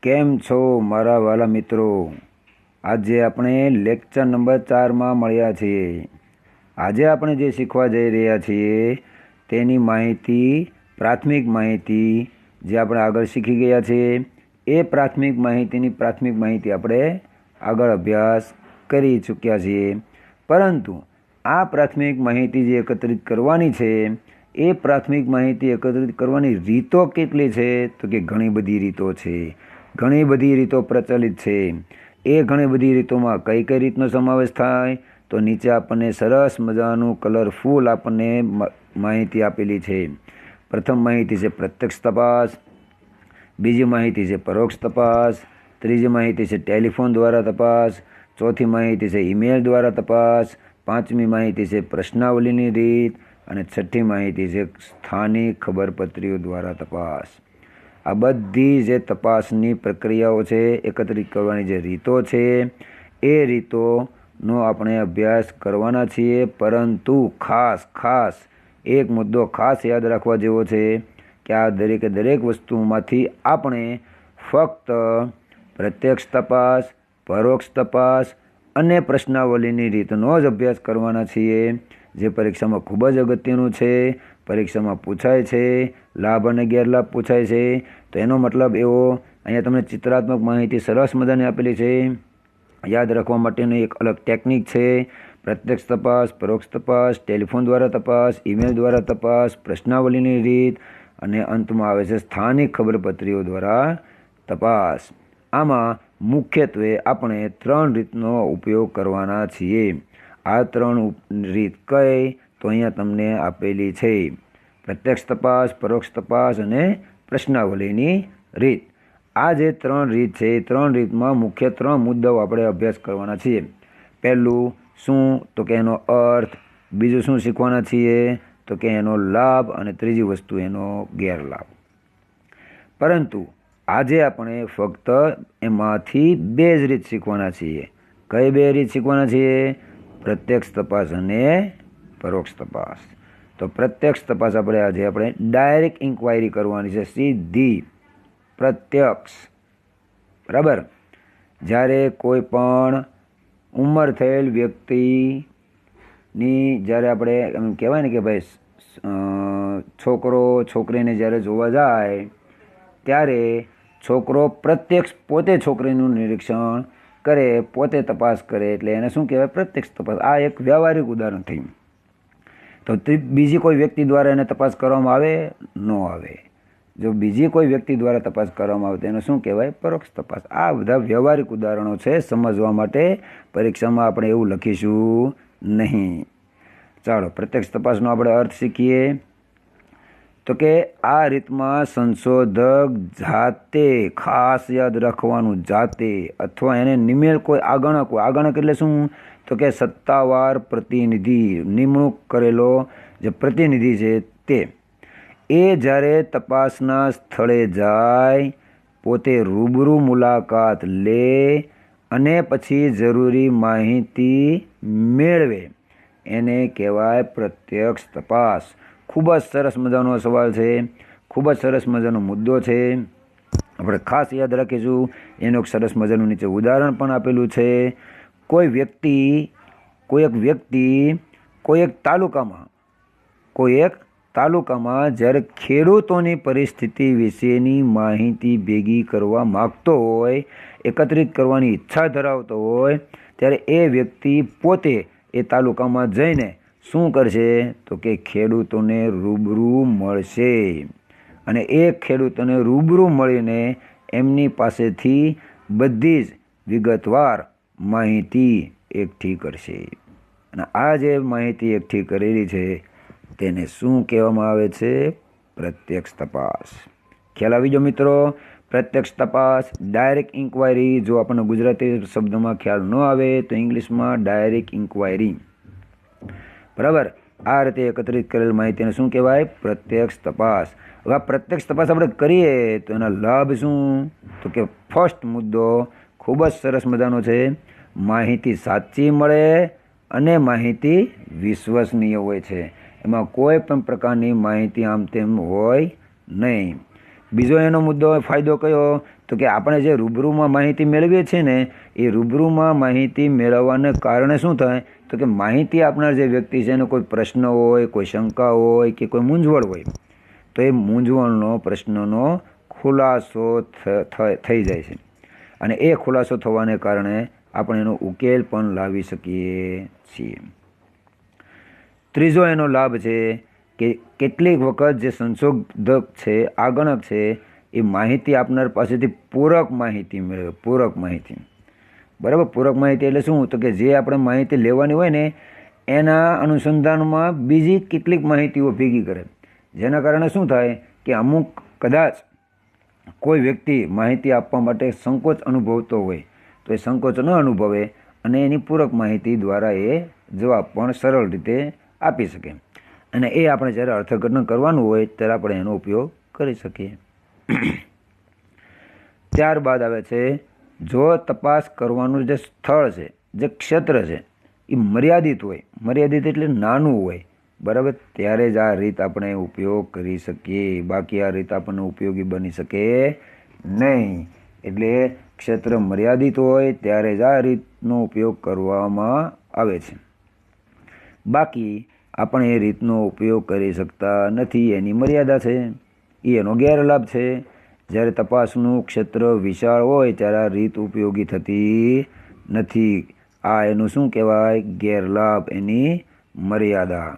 કેમ છો મારા વાલા મિત્રો? આજે આપણે લેક્ચર નંબર 4માં મળ્યા છીએ. આજે આપણે જે શીખવા જઈ રહ્યા છીએ તેની માહિતી, પ્રાથમિક માહિતી જે આપણે આગળ શીખી ગયા છીએ એ પ્રાથમિક માહિતી આપણે આગળ અભ્યાસ કરી ચૂક્યા છીએ. પરંતુ આ પ્રાથમિક માહિતી જે એકત્રિત કરવાની છે એ પ્રાથમિક માહિતી એકત્રિત કરવાની રીતો કેટલી છે? તો કે ઘણી બધી રીતો છે. ઘણી બધી રીતો પ્રચલિત છે. એ ઘણી બધી રીતોમાં કઈ કઈ રીતનો સમાવેશ થાય? તો નીચે આપણને સરસ મજાનું કલરફુલ આપણને માહિતી આપેલી છે. પ્રથમ માહિતી છે પ્રત્યક્ષ તપાસ, બીજી માહિતી છે પરોક્ષ તપાસ, ત્રીજી માહિતી છે ટેલિફોન દ્વારા તપાસ, ચોથી માહિતી છે ઈમેલ દ્વારા તપાસ, પાંચમી માહિતી છે પ્રશ્નાવલીની રીત અને છઠ્ઠી માહિતી છે સ્થાનિક ખબરપત્રીઓ દ્વારા તપાસ. આ બધી જે તપાસની પ્રક્રિયાઓ છે, એકત્રિત કરવાની જે રીતો છે એ રીતોનો આપણે અભ્યાસ કરવાના છીએ. પરંતુ ખાસ એક મુદ્દો ખાસ યાદ રાખવા જેવો છે કે આ દરેક વસ્તુમાંથી આપણે ફક્ત પ્રત્યક્ષ તપાસ, પરોક્ષ તપાસ અને પ્રશ્નાવલીની રીતનો જ અભ્યાસ કરવાના છીએ, જે પરીક્ષામાં ખૂબ જ અગત્યનું છે. પરીક્ષામાં પૂછાય છે, લાભ અને ગેરલાભ પૂછાય છે. તો એનો મતલબ એવો, અહીંયા તમને ચિત્રાત્મક માહિતી સરસ મજાની આપેલી છે. યાદ રાખવા માટેની એક અલગ ટેકનિક છે. પ્રત્યક્ષ તપાસ, પરોક્ષ તપાસ, ટેલિફોન દ્વારા તપાસ, ઈમેલ દ્વારા તપાસ, પ્રશ્નાવલીની રીત અને અંતમાં આવે છે સ્થાનિક ખબરપત્રીઓ દ્વારા તપાસ. આમાં મુખ્યત્વે આપણે 3 રીતનો ઉપયોગ કરવાના છીએ. આ 3 રીત કઈ? તો અહીંયા તમને આપેલી છે. પ્રત્યક્ષ તપાસ, પરોક્ષ તપાસ અને પ્રશ્નાવલીની રીત. આ જે 3 રીત છે એ 3 રીતમાં મુખ્ય 3 મુદ્દાઓ આપણે અભ્યાસ કરવાના છીએ. પહેલું શું? તો કે એનો અર્થ. બીજું શું શીખવાના છીએ? તો કે એનો લાભ. અને ત્રીજી વસ્તુ એનો ગેરલાભ. પરંતુ આજે આપણે ફક્ત એમાંથી 2 જ રીત શીખવાના છીએ. કઈ 2 રીત શીખવાના છીએ? પ્રત્યક્ષ તપાસ અને પરોક્ષ તપાસ. તો પ્રત્યક્ષ તપાસ આપણે ડાયરેક્ટ ઇન્ક્વાયરી કરવાની છે, સીધી પ્રત્યક્ષ. બરાબર? જ્યારે કોઈ પણ ઉંમર થયેલ વ્યક્તિની જ્યારે આપણે એમ કહેવાય ને કે ભાઈ છોકરો છોકરીને જ્યારે જોવા જાય ત્યારે છોકરો પ્રત્યક્ષ પોતે છોકરીનું નિરીક્ષણ કરે, પોતે તપાસ કરે, એટલે એને શું કહેવાય? પ્રત્યક્ષ તપાસ. આ એક વ્યવહારિક ઉદાહરણ થયું. તો બીજી કોઈ વ્યક્તિ દ્વારા એને તપાસ કરવામાં આવે? ન આવે. જો બીજી કોઈ વ્યક્તિ દ્વારા તપાસ કરવામાં આવે તો એને શું કહેવાય? પરોક્ષ તપાસ. આ બધા વ્યવહારિક ઉદાહરણો છે. સમજવા માટે પરીક્ષામાં આપણે એવું લખીશું નહીં. ચાલો પ્રત્યક્ષ તપાસનો આપણે અર્થ શીખીએ. તો કે આ રીતમાં સંશોધક જાતે, ખાસ યાદ રાખવાનું, જાતે અથવા એને નિમેલ કોઈ આગણક એટલે શું? તો કે સત્તાવાર પ્રતિનિધિ, નિમણૂક કરેલો જે પ્રતિનિધિ છે તે, એ જ્યારે તપાસના સ્થળે જાય, પોતે રૂબરૂ મુલાકાત લે અને પછી જરૂરી માહિતી મેળવે, એને કહેવાય પ્રત્યક્ષ તપાસ. ખૂબ જ સરસ મજાનો સવાલ છે, ખૂબ જ સરસ મજાનો મુદ્દો છે. આપણે ખાસ યાદ રાખીશું. એનું એક સરસ મજાનું નીચે ઉદાહરણ પણ આપેલું છે. કોઈ એક વ્યક્તિ કોઈ એક તાલુકામાં જ્યારે ખેડૂતોની પરિસ્થિતિ વિશેની માહિતી ભેગી કરવા માગતો હોય, એકત્રિત કરવાની ઈચ્છા ધરાવતો હોય, ત્યારે એ વ્યક્તિ પોતે એ તાલુકામાં જઈને શું કરશે? તો કે ખેડૂતોને રૂબરૂ મળશે અને એ ખેડૂતોને રૂબરૂ મળીને એમની પાસેથી બધી જ વિગતવાર માહિતી એકઠી કરશે. અને આ જે માહિતી એકઠી કરેલી છે તેને શું કહેવામાં આવે છે? પ્રત્યક્ષ તપાસ. ખ્યાલ આવી ગયો મિત્રો? પ્રત્યક્ષ તપાસ, ડાયરેક્ટ ઇન્ક્વાયરી. જો આપણને ગુજરાતી શબ્દમાં ખ્યાલ ન આવે તો ઇંગ્લિશમાં ડાયરેક્ટ ઇન્ક્વાયરી. બરાબર? આ રીતે એકત્રિત કરેલ માહિતીને શું કહેવાય? પ્રત્યક્ષ તપાસ. હવે આ પ્રત્યક્ષ તપાસ આપણે કરીએ તો એના લાભ શું? તો કે ફર્સ્ટ મુદ્દો ખૂબ જ સરસ મજાનો છે. માહિતી સાચી મળે અને માહિતી વિશ્વસનીય હોય છે. એમાં કોઈ પણ પ્રકારની માહિતી આમ તેમ હોય નહીં. બીજો એનો મુદ્દો ફાયદો કયો તો કે આપણે જે રૂબરૂમાં માહિતી મેળવીએ છીએ ને એ રૂબરૂમાં માહિતી મેળવવાને કારણે શું થાય તો કે માહિતી આપનાર જે વ્યક્તિ છે એનો કોઈ પ્રશ્ન હોય, કોઈ શંકા હોય કે કોઈ મૂંઝવણ હોય તો એ મૂંઝવણનો પ્રશ્નનો ખુલાસો થઈ જાય છે અને એ ખુલાસો થવાને કારણે આપણે એનો ઉકેલ પણ લાવી શકીએ છીએ. ત્રીજો એનો લાભ છે કે કેટલીક વખત જે સંશોધક છે, આગણક છે, એ માહિતી આપનાર પાસેથી પૂરક માહિતી મેળવે. પૂરક માહિતી, બરાબર. પૂરક માહિતી એટલે શું તો કે જે આપણે માહિતી લેવાની હોય ને એના અનુસંધાનમાં બીજી કેટલીક માહિતીઓ ભેગી કરે, જેના કારણે શું થાય કે અમુક કદાચ કોઈ વ્યક્તિ માહિતી આપવા માટે સંકોચ અનુભવતો હોય તો એ સંકોચ ન અનુભવે અને એની પૂરક માહિતી દ્વારા એ જવાબ પણ સરળ રીતે આપી શકે અને એ આપણે જ્યારે અર્થઘટન કરવાનું હોય ત્યારે આપણે એનો ઉપયોગ કરી શકીએ. ત્યારબાદ આવે છે જો તપાસ કરવાનું જે સ્થળ છે, જે ક્ષેત્ર છે એ મર્યાદિત હોય, મર્યાદિત એટલે નાનું હોય, બરાબર, ત્યારે જ આ રીત આપણે ઉપયોગ કરી શકીએ. બાકી આ રીત આપણને ઉપયોગી બની શકે નહીં. એટલે ક્ષેત્ર મર્યાદિત હોય ત્યારે જ આ રીતનો ઉપયોગ કરવામાં આવે છે. બાકી આપણે એ રીતનો ઉપયોગ કરી શકતા નથી, એની મર્યાદા છે, એ એનો ગેરલાભ છે. જ્યારે તપાસનું ક્ષેત્ર વિશાળ હોય ત્યારે આ રીત ઉપયોગી થતી નથી. આ એનું શું કહેવાય? ગેરલાભ, એની મર્યાદા.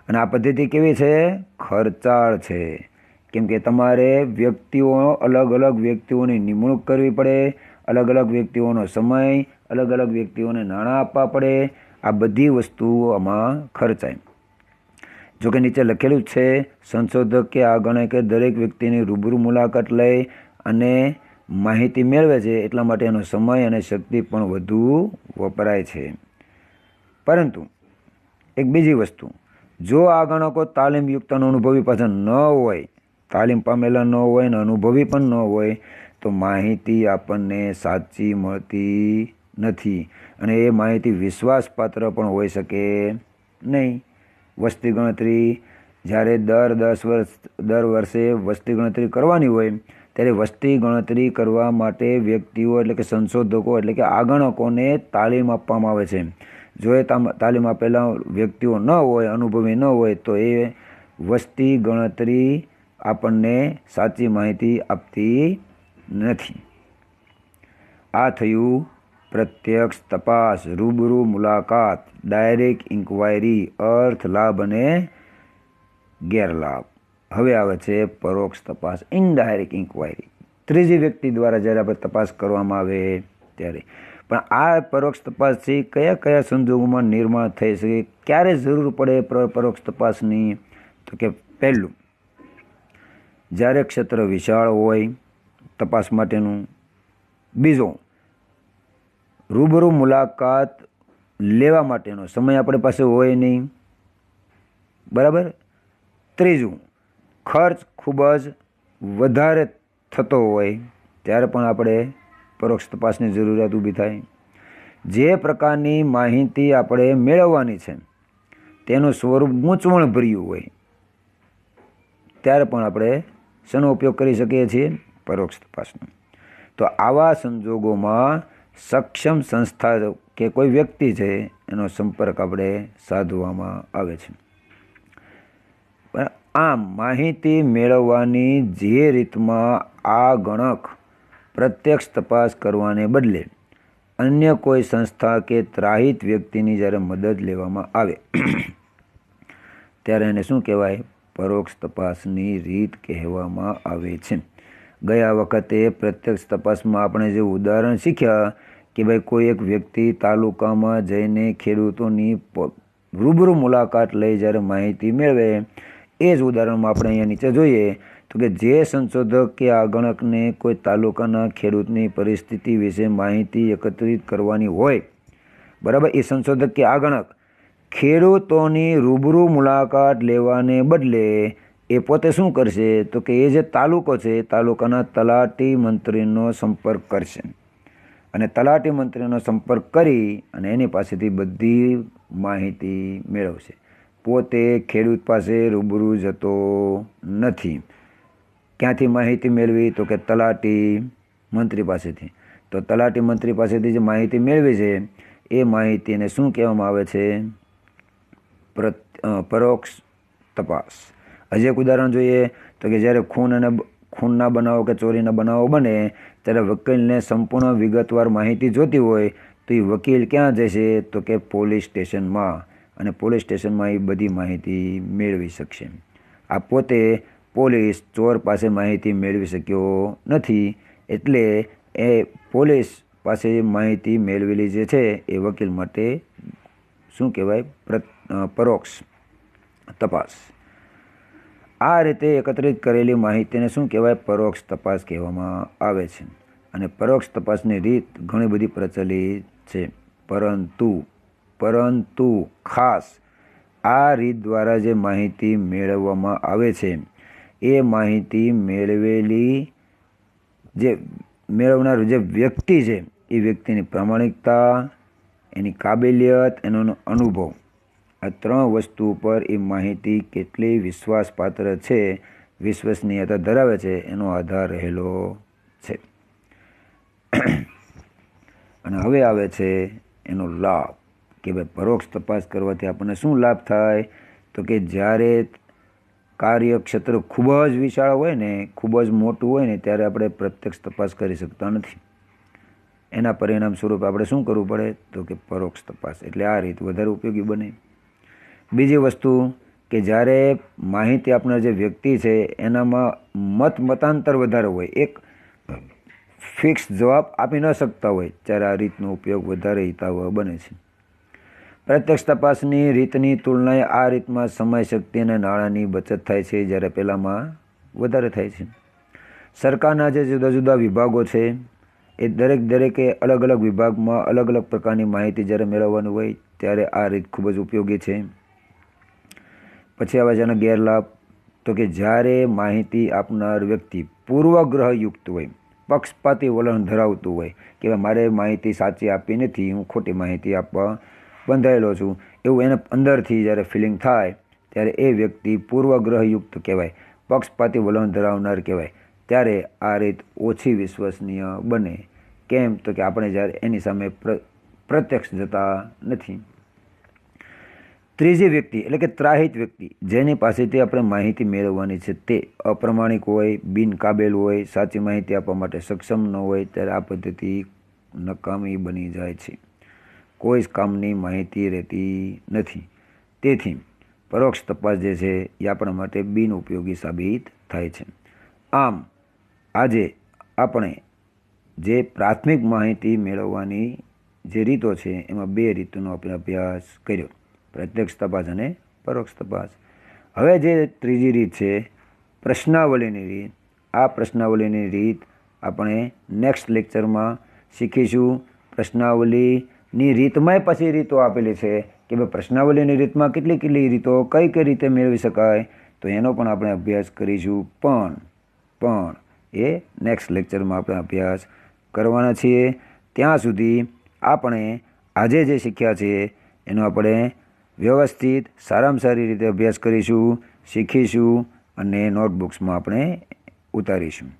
અને આ પદ્ધતિ કેવી છે? ખર્ચાળ છે. કેમ કે તમારે વ્યક્તિઓ, અલગ અલગ વ્યક્તિઓની નિમણૂક કરવી પડે, અલગ અલગ વ્યક્તિઓનો સમય, અલગ અલગ વ્યક્તિઓને નાણાં આપવા પડે. આ બધી વસ્તુઓ આમાં ખર્ચાય. જોકે નીચે લખેલું જ છે, સંશોધક કે આગણકે દરેક વ્યક્તિની રૂબરૂ મુલાકાત લઈ અને માહિતી મેળવે છે, એટલા માટે એનો સમય અને શક્તિ પણ વધુ વપરાય છે. પરંતુ એક બીજી વસ્તુ, જો આગણકો તાલીમયુક્ત અને અનુભવી પાછા ન હોય, તાલીમ પામેલા ન હોય ને અનુભવી પણ ન હોય તો માહિતી આપણને સાચી મળતી નથી અને એ માહિતી વિશ્વાસપાત્ર પણ હોઈ શકે નહીં. વસ્તી ગણતરી જ્યારે દર વર્ષે વસ્તી ગણતરી કરવાની હોય ત્યારે વસ્તી ગણતરી કરવા માટે વ્યક્તિઓ એટલે કે સંશોધકો એટલે કે આગણકોને તાલીમ આપવામાં આવે છે. જો એ તાલીમ આપેલા વ્યક્તિઓ ન હોય, અનુભવી ન હોય તો એ વસ્તી ગણતરી આપણને સાચી માહિતી આપતી નથી. આ થયું પ્રત્યક્ષ તપાસ, રૂબરૂ મુલાકાત, ડાયરેક્ટ ઇન્ક્વાયરી, અર્થ, લાભ અને ગેરલાભ. હવે આવે છે પરોક્ષ તપાસ, ઇનડાયરેક્ટ ઇન્ક્વાયરી. ત્રીજી વ્યક્તિ દ્વારા જ્યારે આપણે તપાસ કરવામાં આવે ત્યારે. પણ આ પરોક્ષ તપાસથી કયા કયા સંજોગોમાં નિર્માણ થઈ શકે, ક્યારે જરૂર પડે પરોક્ષ તપાસની? તો કે પહેલું, જ્યારે ક્ષેત્ર વિશાળ હોય તપાસ માટેનું. બીજો, રૂબરૂ મુલાકાત લેવા માટેનો સમય આપણી પાસે હોય નહીં, બરાબર. ત્રીજું, ખર્ચ ખૂબ જ વધારે થતો હોય ત્યારે પણ આપણે પરોક્ષ તપાસની જરૂરિયાત ઊભી થાય. જે પ્રકારની માહિતી આપણે મેળવવાની છે તેનું સ્વરૂપ ગૂંચવણભર્યું હોય ત્યારે પણ આપણે શેનો ઉપયોગ કરી શકીએ છીએ? પરોક્ષ તપાસનો. તો આવા સંજોગોમાં સક્ષમ સંસ્થા કે કોઈ વ્યક્તિ છે એનો સંપર્ક આપણે સાધવામાં આવે છે. પણ આમ માહિતી મેળવવાની જે રીતમાં આ ગણક પ્રત્યક્ષ તપાસ કરવાને બદલે અન્ય કોઈ સંસ્થા કે ત્રાહિત વ્યક્તિની જ્યારે મદદ લેવામાં આવે ત્યારે એને શું કહેવાય? પરોક્ષ તપાસની રીત કહેવામાં આવે છે. ગયા વખતે પ્રત્યક્ષ તપાસમાં આપણે જે ઉદાહરણ શીખ્યા કે ભાઈ કોઈ એક વ્યક્તિ તાલુકામાં જઈને ખેડૂતોની રૂબરૂ મુલાકાત લઈ જ્યારે માહિતી મેળવે, એ જ ઉદાહરણમાં આપણે અહીંયા નીચે જોઈએ તો કે જે સંશોધક કે આગણકને કોઈ તાલુકાના ખેડૂતની પરિસ્થિતિ વિશે માહિતી એકત્રિત કરવાની હોય, બરાબર, એ સંશોધક કે આગણક ખેડૂતોની રૂબરૂ મુલાકાત લેવાને બદલે એ પોતે શું કરશે તો કે એ જે તાલુકો છે તાલુકાના તલાટી મંત્રીનો સંપર્ક કરશે અને તલાટી મંત્રીનો સંપર્ક કરી અને એની પાસેથી બધી માહિતી મેળવશે. પોતે ખેડૂત પાસે રૂબરૂ જતો નથી. ક્યાંથી માહિતી મેળવી? તો કે તલાટી મંત્રી પાસેથી. તો તલાટી મંત્રી પાસેથી જે માહિતી મેળવી છે એ માહિતીને શું કહેવામાં આવે છે? પરોક્ષ તપાસ. હજી એક ઉદાહરણ જોઈએ તો કે જ્યારે ખૂનના બનાવો કે ચોરીના બનાવો બને ત્યારે વકીલને સંપૂર્ણ વિગતવાર માહિતી જોતી હોય તો એ વકીલ ક્યાં જશે? તો કે પોલીસ સ્ટેશનમાં, અને પોલીસ સ્ટેશનમાં એ બધી માહિતી મેળવી શકશે. આ પોતે પોલીસ ચોર પાસે માહિતી મેળવી શક્યો નથી, એટલે એ પોલીસ પાસે માહિતી મેળવેલી જે છે એ વકીલ માટે શું કહેવાય? પરોક્ષ તપાસ. આ રીતે એકત્રિત કરેલી માહિતીને શું કહેવાય? પરોક્ષ તપાસ કહેવામાં આવે છે. અને પરોક્ષ તપાસની રીત ઘણી બધી પ્રચલિત છે, પરંતુ ખાસ આ રીત દ્વારા જે માહિતી મેળવવામાં આવે છે એ માહિતી મેળવનાર જે વ્યક્તિ છે એ વ્યક્તિની પ્રામાણિકતા, એની કાબેલિયત, એનો અનુભવ, આ 3 વસ્તુ ઉપર એ માહિતી કેટલી વિશ્વાસપાત્ર છે, વિશ્વસનીયતા ધરાવે છે એનો આધાર રહેલો છે. અને હવે આવે છે એનો લાભ કે ભાઈ પરોક્ષ તપાસ કરવાથી આપણને શું લાભ થાય? તો કે જ્યારે કાર્યક્ષેત્ર ખૂબ જ વિશાળ હોય ને, ખૂબ જ મોટું હોય ને, ત્યારે આપણે પ્રત્યક્ષ તપાસ કરી શકતા નથી. એના પરિણામ સ્વરૂપે આપણે શું કરવું પડે? તો કે પરોક્ષ તપાસ. એટલે આ રીત વધારે ઉપયોગી બને. બીજી વસ્તુ કે જ્યારે માહિતી આપનાર જે વ્યક્તિ છે એનામાં મતાંતર વધારે હોય, એક ફિક્સ જવાબ આપી ન શકતા હોય, ત્યારે આ રીતનો ઉપયોગ વધારે હિતાવહ બને છે. પ્રત્યક્ષ તપાસની રીતની તુલનાએ આ રીતમાં સમય, શક્તિ અને નાણાંની બચત થાય છે, જ્યારે પહેલાંમાં વધારે થાય છે. સરકારના જે જુદા જુદા વિભાગો છે એ દરેકે અલગ અલગ વિભાગમાં અલગ અલગ પ્રકારની માહિતી જ્યારે મેળવવાની હોય ત્યારે આ રીત ખૂબ જ ઉપયોગી છે. પછી આવે છે એના ગેરલાભ. તો કે જ્યારે માહિતી આપનાર વ્યક્તિ પૂર્વગ્રહયુક્ત હોય, પક્ષપાતી વલણ ધરાવતું હોય કે મારે માહિતી સાચી આપી નથી, હું ખોટી માહિતી આપવા બંધાયેલો છું, એવું એને અંદરથી જ્યારે ફિલિંગ થાય ત્યારે એ વ્યક્તિ પૂર્વગ્રહયુક્ત કહેવાય, પક્ષપાતી વલણ ધરાવનાર કહેવાય. ત્યારે આ રીત ઓછી વિશ્વસનીય બને. કેમ? તો કે આપણે જ્યારે એની સામે પ્રત્યક્ષ જતા નથી. ત્રીજી વ્યક્તિ એટલે કે ત્રાહિત વ્યક્તિ, જેની પાસેથી આપણે માહિતી મેળવવાની છે તે અપ્રામાણિક હોય, બિનકાબેલ હોય, સાચી માહિતી આપવા માટે સક્ષમ ન હોય, ત્યારે આ પદ્ધતિ નકામી બની જાય છે. કોઈ જ કામની માહિતી રહેતી નથી. તેથી પરોક્ષ તપાસ જે છે એ આપણા માટે બિનઉપયોગી સાબિત થાય છે. આમ આજે આપણે જે પ્રાથમિક માહિતી મેળવવાની જે રીતો છે એમાં 2 રીતોનો આપણે અભ્યાસ કર્યો, પ્રત્યક્ષ તપાસ અને પરોક્ષ તપાસ. હવે જે ત્રીજી રીત છે પ્રશ્નાવલીની રીત, આ પ્રશ્નાવલીની રીત આપણે નેક્સ્ટ લેક્ચરમાં શીખીશું. પ્રશ્નાવલીની રીતમાંય પછી રીતો આપેલી છે કે ભાઈ પ્રશ્નાવલીની રીતમાં કેટલી રીતો કઈ રીતે મેળવી શકાય, તો એનો પણ આપણે અભ્યાસ કરીશું. પણ એ નેક્સ્ટ લેક્ચરમાં આપણે અભ્યાસ કરવાના છીએ. ત્યાં સુધી આપણે આજે જે શીખ્યા છે એનો આપણે વ્યવસ્થિત સારામાં સારી રીતે અભ્યાસ કરીશું, શીખીશું અને નોટબુક્સમાં આપણે ઉતારીશું.